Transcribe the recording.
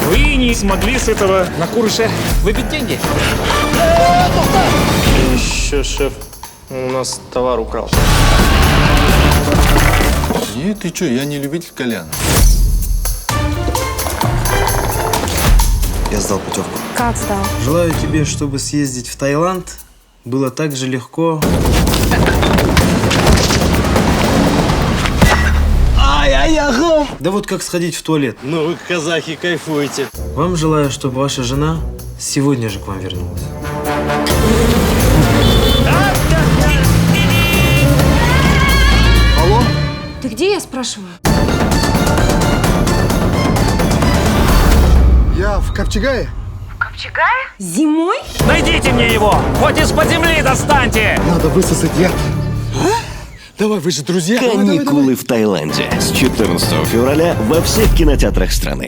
Вы не смогли с этого на курсе выбить деньги? Еще, шеф, у нас товар украл. Нет, ты что, я не любитель кальяна. Я сдал путевку. Как сдал? Желаю тебе, чтобы съездить в Таиланд было так же легко. Да вот как сходить в туалет. Ну вы, казахи, кайфуете. Вам желаю, чтобы ваша жена сегодня же к вам вернулась. Ты где, я спрашиваю? Я в Копчегае. Зимой? Найдите мне его! Хоть из-под земли достаньте! Надо высосать яд. Давай, вы же друзья. Каникулы в Таиланде с 14 февраля во всех кинотеатрах страны.